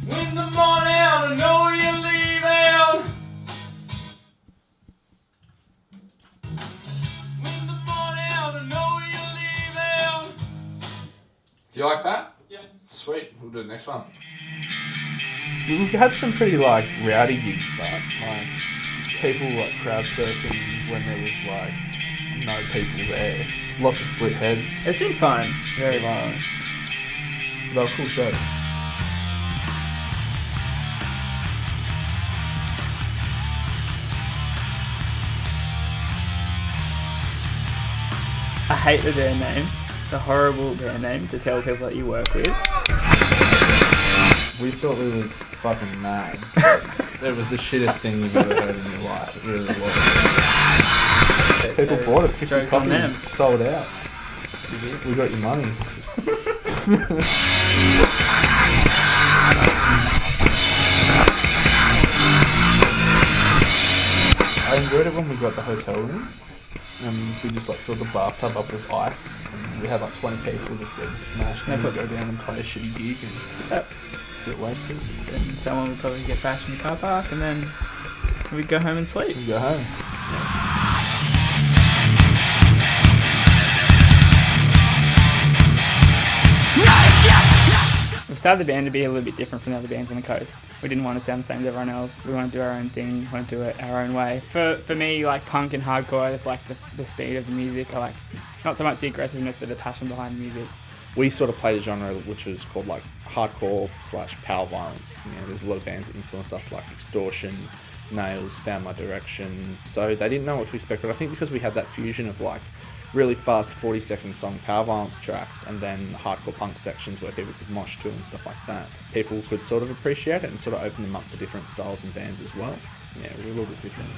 When the morning, I know you're leaving. When the morning, I know you're leaving. Do you like that? Yeah. Sweet. We'll do the next one. We've had some pretty like rowdy gigs, but like people like crowd surfing when there was like no people there. Lots of split heads. It's been fun. Very violent. They were cool shows. I hate the band name. It's a horrible band name to tell people that you work with. We thought we were fucking mad. It was the shittest thing you've ever heard in your life. It really was. People bought it. 50 Jokes on them. copies. Sold out. We got your money. I enjoyed it when we got the hotel room. We just like filled the bathtub up with ice. And we had like 20 people just getting smashed. And then we'd go down and play a shitty gig and get wasted. Then someone would probably get bashed in the car park, and then we'd go home and sleep. We go home. We've started the band to be a little bit different from the other bands on the coast. We didn't want to sound the same as everyone else. We want to do our own thing. We want to do it our own way. For me, like punk and hardcore, I just like the speed of the music. I like not so much the aggressiveness, but the passion behind the music. We sort of played a genre which was called like hardcore / power violence. You know, there's a lot of bands that influenced us like Extortion, Nails, Found My Direction. So they didn't know what to expect, but I think because we had that fusion of like really fast 40-second song power violence tracks and then hardcore punk sections where people could mosh to and stuff like that, people could sort of appreciate it and sort of open them up to different styles and bands as well. Yeah, we're a little bit different.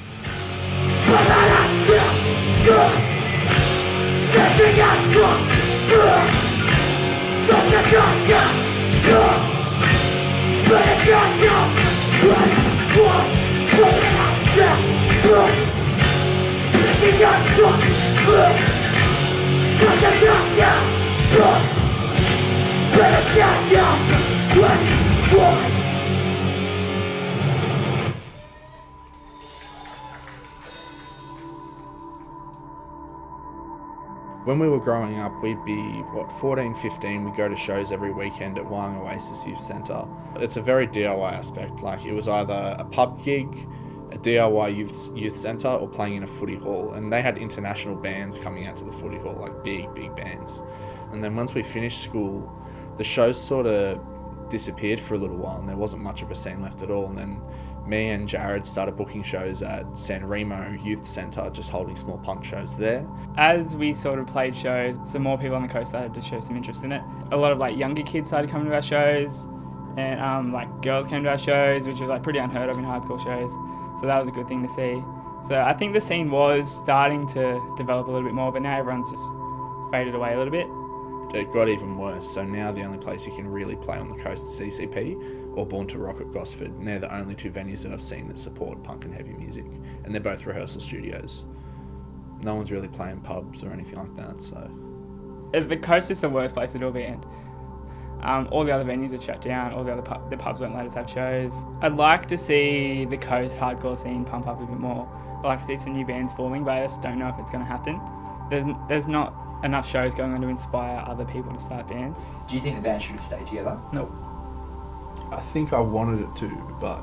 When we were growing up, we'd be, 14, 15, we'd go to shows every weekend at Wyong Oasis Youth Centre. It's a very DIY aspect, like it was either a pub gig, a DIY youth centre, or playing in a footy hall. And they had international bands coming out to the footy hall, like big bands. And then once we finished school, the shows sort of disappeared for a little while and there wasn't much of a scene left at all. And then me and Jared started booking shows at San Remo Youth Centre, just holding small punk shows there. As we sort of played shows, some more people on the coast started to show some interest in it. A lot of like younger kids started coming to our shows, and like girls came to our shows, which was like pretty unheard of in hardcore shows. So that was a good thing to see. So I think the scene was starting to develop a little bit more, but now everyone's just faded away a little bit. It got even worse. So now the only place you can really play on the coast is CCP or Born to Rock at Gosford. And they're the only two venues that I've seen that support punk and heavy music. And they're both rehearsal studios. No one's really playing pubs or anything like that, so... The coast is the worst place to do a band. All the other venues have shut down, all the other the pubs won't let us have shows. I'd like to see the coast hardcore scene pump up a bit more. I'd like to see some new bands forming, but I just don't know if it's going to happen. There's not enough shows going on to inspire other people to start bands. Do you think the band should have stayed together? Nope. I think I wanted it to, but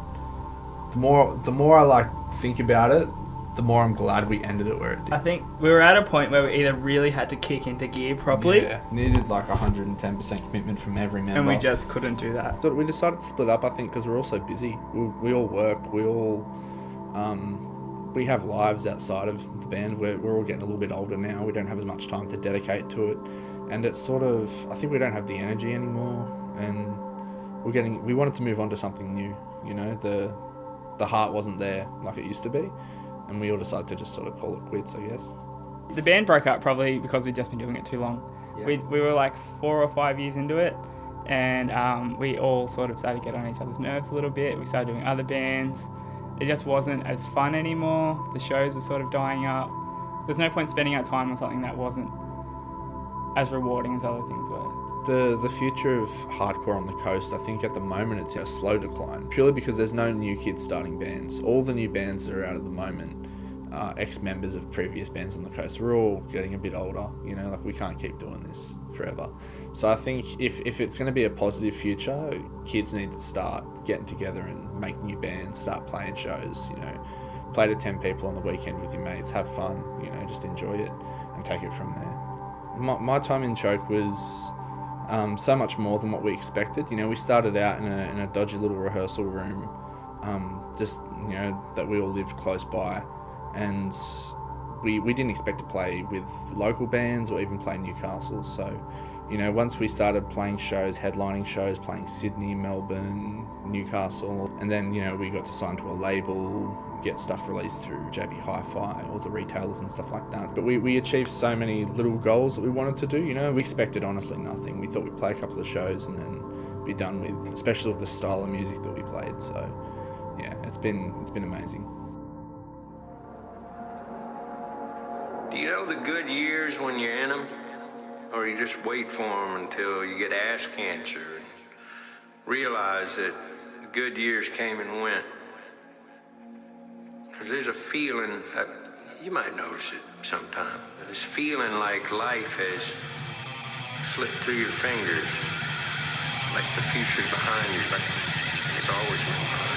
the more I like think about it, the more I'm glad we ended it where it did. I think we were at a point where we either really had to kick into gear properly, Yeah, needed like 110% commitment from every member. and we just couldn't do that. So we decided to split up, I think, because we're all so busy. We all work, we have lives outside of the band. We're all getting a little bit older now. We don't have as much time to dedicate to it. And it's sort of, I think we don't have the energy anymore. And we wanted to move on to something new. You know, the heart wasn't there like it used to be. And we all decided to just sort of call it quits, I guess. The band broke up probably because we'd just been doing it too long. Yeah. We were like 4 or 5 years into it, and we all sort of started to get on each other's nerves a little bit. We started doing other bands. It just wasn't as fun anymore. The shows were sort of dying up. There's no point spending our time on something that wasn't as rewarding as other things were. The future of hardcore on the coast, I think at the moment it's in a slow decline, purely because there's no new kids starting bands. All the new bands that are out at the moment are ex-members of previous bands on the coast. We're all getting a bit older, you know, like we can't keep doing this forever. So I think if it's going to be a positive future, kids need to start getting together and make new bands, start playing shows, you know, play to 10 people on the weekend with your mates, have fun, you know, just enjoy it and take it from there. My time in Choke was so much more than what we expected. You know, we started out in a dodgy little rehearsal room, just, you know, that we all lived close by, and we didn't expect to play with local bands or even play Newcastle. So, you know, once we started playing shows, headlining shows, playing Sydney, Melbourne, Newcastle, and then, you know, we got to sign to a label, get stuff released through JB Hi-Fi, all the retailers and stuff like that. But we achieved so many little goals that we wanted to do, you know. We expected honestly nothing. We thought we'd play a couple of shows and then be done with, especially with the style of music that we played. So yeah, it's been amazing. Do you know the good years when you're in them? Or you just wait for them until you get ass cancer and realize that the good years came and went? Because there's a feeling, you might notice it sometime, this feeling like life has slipped through your fingers, like the future's behind you, like it's always been behind you.